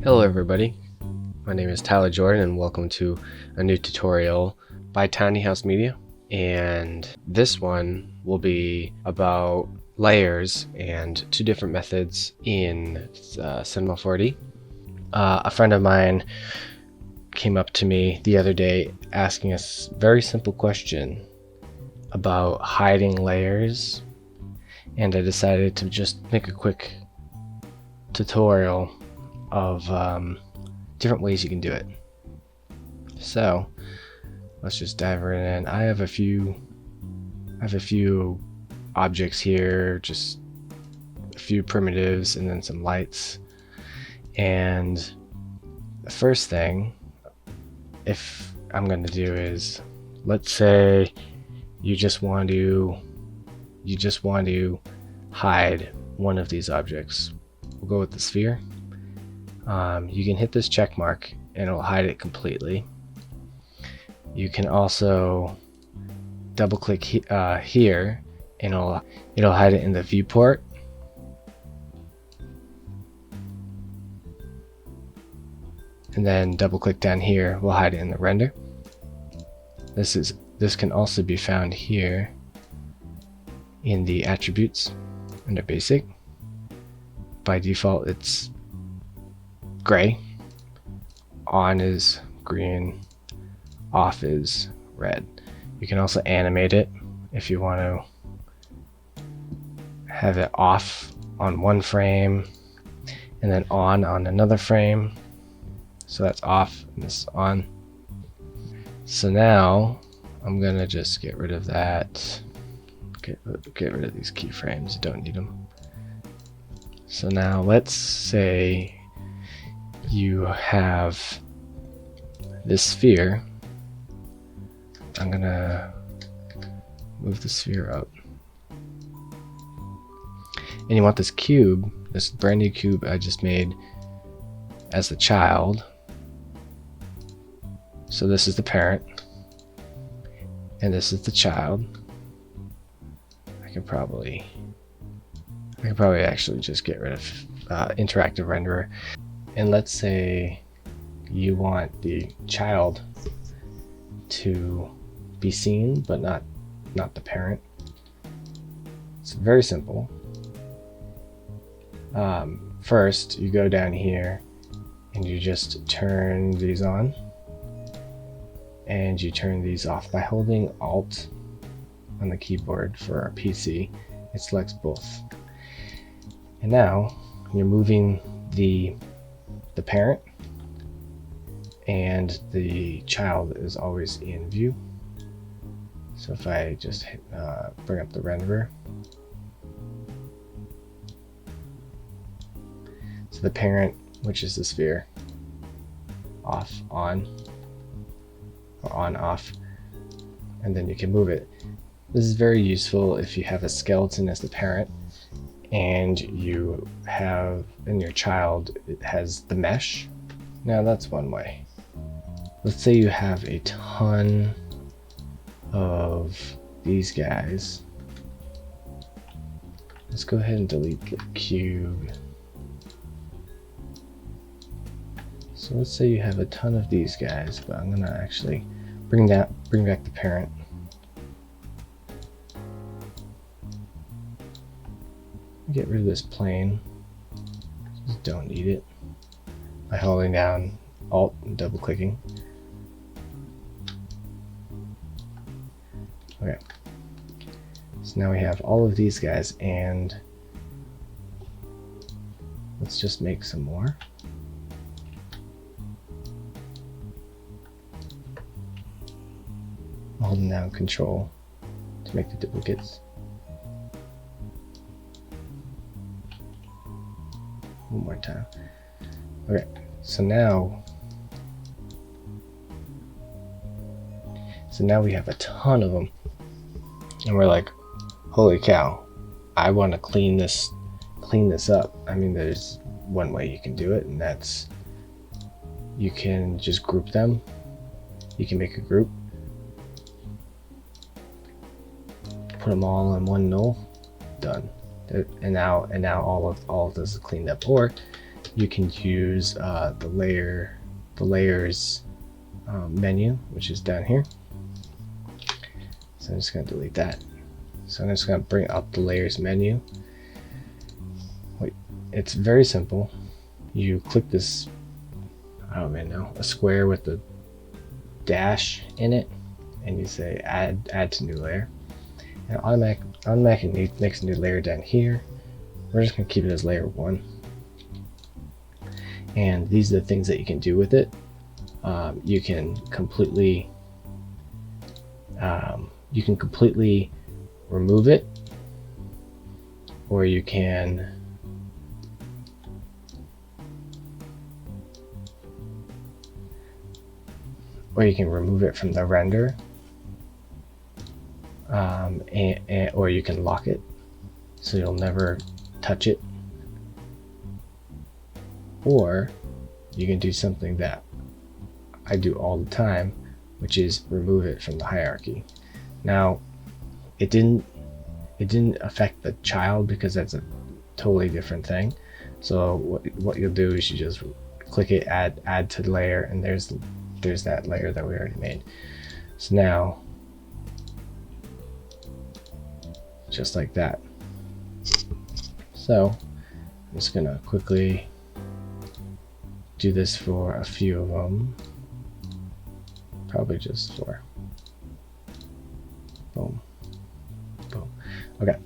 Hello everybody, my name is Tyler Jordan and welcome to a new tutorial by Tiny House Media. And this one will be about layers and two different methods in Cinema 4D. A friend of mine came up to me the other day asking a very simple question about hiding layers, and I decided to just make a quick tutorial of different ways you can do it. So let's just dive right in. I have a few objects here, just a few primitives and then some lights. And the first thing if I'm going to do is, let's say you just want to hide one of these objects. We'll go with the sphere. You can hit this check mark and it'll hide it completely. You can also double click here and it'll hide it in the viewport. And then double click down here, we'll hide it in the render. This can also be found here in the attributes under basic. By default it's gray, on is green, off is red. You can also animate it if you want to have it off on one frame and then on another frame. So that's off and this is on. So now I'm gonna just get rid of that. Get rid of these keyframes, don't need them. So now let's say you have this sphere. I'm gonna move the sphere up. And you want this cube, this brand new cube I just made, as the child. So this is the parent, and this is the child. I could probably actually just get rid of interactive renderer. And let's say you want the child to be seen, but not the parent. It's very simple. First, you go down here and you just turn these on, and you turn these off by holding Alt on the keyboard for our PC. It selects both. And now you're moving the parent, and the child is always in view. So if I just bring up the renderer, so the parent, which is the sphere, off, on, or on, off, and then you can move it. This is very useful if you have a skeleton as the parent and you have, in your child, it has the mesh. Now that's one way. Let's say you have a ton of these guys. Let's go ahead and delete the cube. So let's say you have a ton of these guys, but I'm gonna actually bring back the parent. Get rid of this plane. Just don't need it. By holding down Alt and double clicking. Okay. So now we have all of these guys, and let's just make some more. Holding down Control to make the duplicates. One more time. Okay, so now we have a ton of them, and we're like, holy cow, I want to clean this up. I mean, there's one way you can do it, and that's you can just group them. You can make a group, put them all in one null, done. and now all of this is cleaned up. Or you can use the layers menu, which is down here. So I'm just going to delete that. So I'm just going to bring up the layers menu. It's very simple. You click this, I don't even know, a square with the dash in it, and you say add to new layer, and automatically makes a new layer down here. We're just going to keep it as layer 1. And these are the things that you can do with it. You can completely remove it, or you can remove it from the render, or you can lock it so you'll never touch it, or you can do something that I do all the time, which is remove it from the hierarchy. Now, it didn't affect the child because that's a totally different thing. So what you'll do is you just click it, add to layer, and there's that layer that we already made. So now, just like that. So I'm just gonna quickly do this for a few of them. Probably just 4. Boom. Boom. Okay.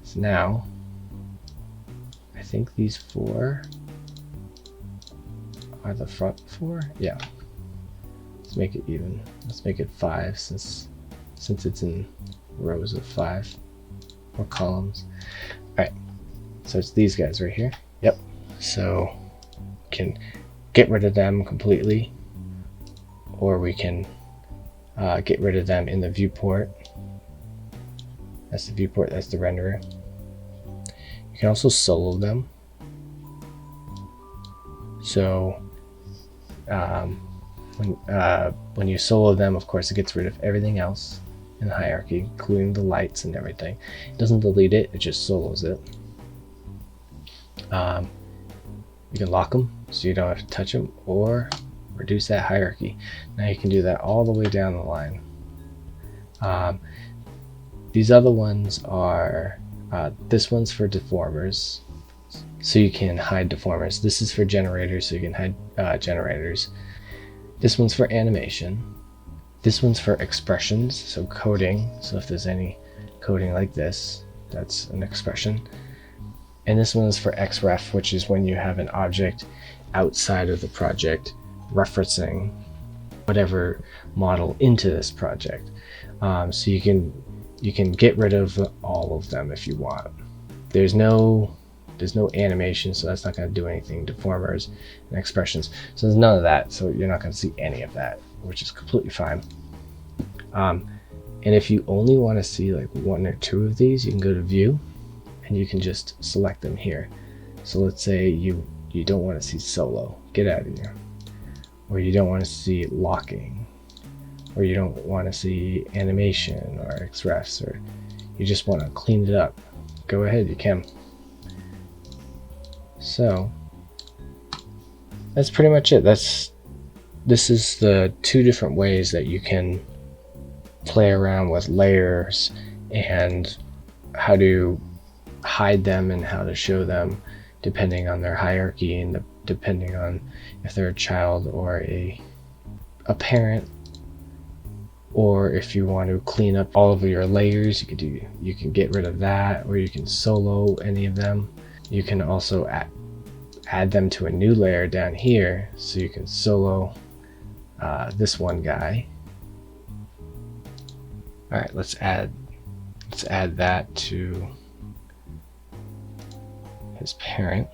So now, I think these 4 are the front 4. Yeah. Let's make it even. Let's make it 5 since it's in rows of 5 or columns. All right. So it's these guys right here. Yep. So can get rid of them completely, or we can get rid of them in the viewport. That's the viewport, that's the renderer. You can also solo them. So when you solo them, of course, it gets rid of everything else in the hierarchy, including the lights and everything. It doesn't delete it, it just solos it. You can lock them so you don't have to touch them, or reduce that hierarchy. Now you can do that all the way down the line. These other ones are, this one's for deformers, so you can hide deformers. This is for generators, so you can hide generators. This one's for animation. This one's for expressions, so coding. So if there's any coding like this, that's an expression. And this one is for xref, which is when you have an object outside of the project referencing whatever model into this project. So you can get rid of all of them if you want. There's no animation, so that's not going to do anything. Deformers and expressions, so there's none of that, so you're not going to see any of that, which is completely fine. And if you only want to see like 1 or 2 of these, you can go to view and you can just select them here. So let's say you don't want to see solo, get out of here, or you don't want to see locking, or you don't want to see animation or xrefs, or you just want to clean it up. Go ahead, you can. So that's pretty much it. This is the 2 different ways that you can play around with layers and how to hide them and how to show them depending on their hierarchy and depending on if they're a child or a parent, or if you want to clean up all of your layers, you can get rid of that, or you can solo any of them. You can also add them to a new layer down here, so you can solo this one guy. All right, let's add that to his parent.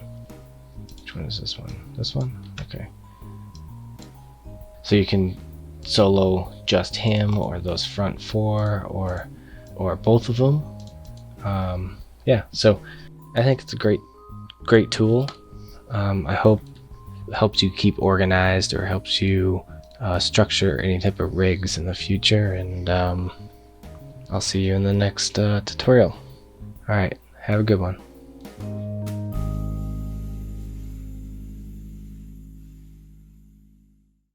Which one is this one? This one? Okay. So you can solo just him, or those front 4, or both of them. Yeah, so I think it's a great tool. I hope it helps you keep organized, or helps you structure any type of rigs in the future, and I'll see you in the next tutorial. All right, Have a good one.